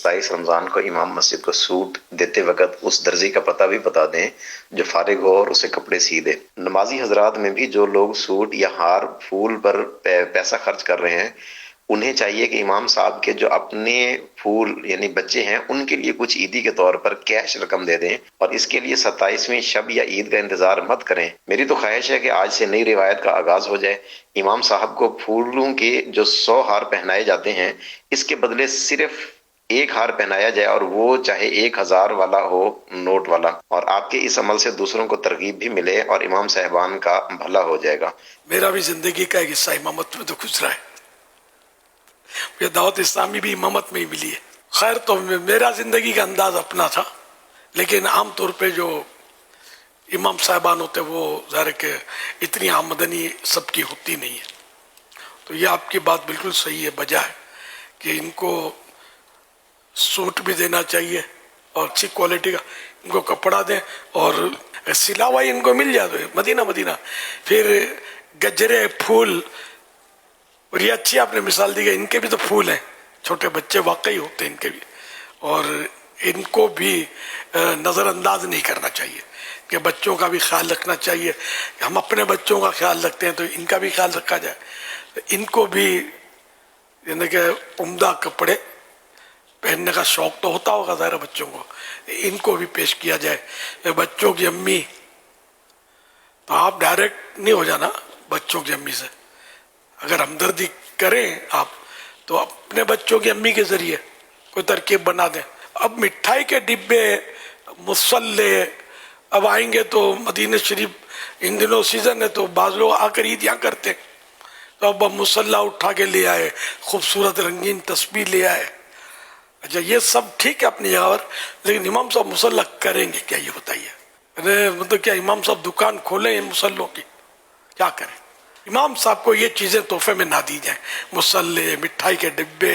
27 رمضان کو امام مسجد کو سوٹ دیتے وقت اس درزی کا پتہ بھی بتا دیں جو فارغ ہو اور اسے کپڑے سی دے۔ نمازی حضرات میں بھی جو لوگ سوٹ یا ہار پھول پر پیسہ خرچ کر رہے ہیں، انہیں چاہیے کہ امام صاحب کے جو اپنے پھول یعنی بچے ہیں ان کے لیے کچھ عیدی کے طور پر کیش رقم دے دیں، اور اس کے لیے 27ویں شب یا عید کا انتظار مت کریں۔ میری تو خواہش ہے کہ آج سے نئی روایت کا آغاز ہو جائے۔ امام صاحب کو پھولوں کے جو 100 ہار پہنائے جاتے ہیں، اس کے بدلے صرف ایک ہار پہنایا جائے، اور وہ چاہے 1000 والا ہو، نوٹ والا، اور آپ کے اس عمل سے دوسروں کو ترغیب بھی ملے اور امام صاحبان کا بھلا ہو جائے گا۔ میرا بھی زندگی کا ایک حصہ امامت میں تو گزرا ہے، یہ دعوت اسلامی بھی امامت میں ہی ملی ہے۔ خیر تو میرا زندگی کا انداز اپنا تھا، لیکن عام طور پہ جو امام صاحبان ہوتے وہ ظاہر کہ اتنی آمدنی سب کی ہوتی نہیں ہے، تو یہ آپ کی بات بالکل صحیح ہے، بجا ہے کہ ان کو سوٹ بھی دینا چاہیے اور اچھی کوالٹی کا ان کو کپڑا دیں، اور سلا ہوا ان کو مل جائے تو مدینہ پھر گجرے پھول، اور یہ اچھی آپ نے مثال دی کہ ان کے بھی تو پھول ہیں، چھوٹے بچے واقعی ہوتے ہیں ان کے بھی، اور ان کو بھی نظر انداز نہیں کرنا چاہیے کہ بچوں کا بھی خیال رکھنا چاہیے۔ ہم اپنے بچوں کا خیال رکھتے ہیں تو ان کا بھی خیال رکھا جائے، ان کو بھی یعنی کہ عمدہ کپڑے پہننے کا شوق تو ہوتا ہوگا ظاہر بچوں کو، ان کو بھی پیش کیا جائے۔ بچوں کی امی، تو آپ ڈائریکٹ نہیں ہو جانا بچوں کی امی سے، اگر ہمدردی کریں آپ تو اپنے بچوں کی امی کے ذریعے کوئی ترکیب بنا دیں۔ اب مٹھائی کے ڈبے، مسلے، اب آئیں گے تو مدینہ شریف ان دنوں سیزن ہے تو بعض لوگ آ کر عیدیاں کرتے، تو اب مسلح اٹھا کے لے آئے، خوبصورت رنگین تسبیح لے آئے۔ اچھا یہ سب ٹھیک ہے اپنی جگہ پر، لیکن امام صاحب مسلح کریں گے کیا یہ بتائیے؟ مطلب کیا امام صاحب دکان کھولیں ان مسلوں کی؟ کیا کریں؟ امام صاحب کو یہ چیزیں تحفے میں نہ دی جائیں، مسلے، مٹھائی کے ڈبے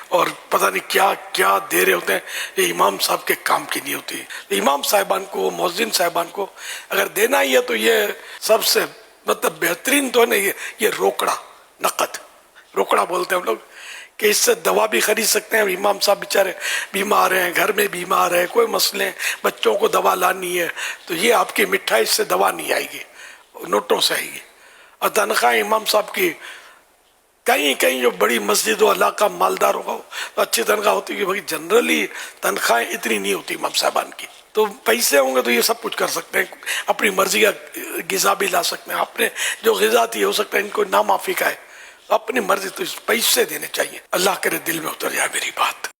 اور پتہ نہیں کیا کیا دے رہے ہوتے ہیں، یہ امام صاحب کے کام کی نہیں ہوتی۔ امام صاحبان کو، مؤذن صاحبان کو اگر دینا ہی ہے تو یہ سب سے مطلب بہترین تو نہیں، یہ روکڑا، نقد روکڑا بولتے ہیں ہم لوگ، کہ اس سے دوا بھی خرید سکتے ہیں۔ امام صاحب بیچارے بیمار ہیں، گھر میں بیمار ہے، کوئی مسئلے ہیں، بچوں کو دوا لانی ہے، تو یہ آپ کی مٹھائی سے دوا نہیں آئے گی، نوٹوں سے آئے گی۔ اور تنخواہ امام صاحب کی کہیں جو بڑی مسجد و علاقہ مالدار ہوگا تو اچھی تنخواہ ہوتی ہے، بھائی جنرلی تنخواہیں اتنی نہیں ہوتی امام صاحبان کی، تو پیسے ہوں گے تو یہ سب کچھ کر سکتے ہیں، اپنی مرضی کا غذا بھی لا سکتے ہیں، اپنے جو غذا تھی ہو سکتا ہے ان کو نامعافی کا ہے، اپنی مرضی، تو پیسے دینے چاہیے۔ اللہ کرے دل میں اتر جائے میری بات۔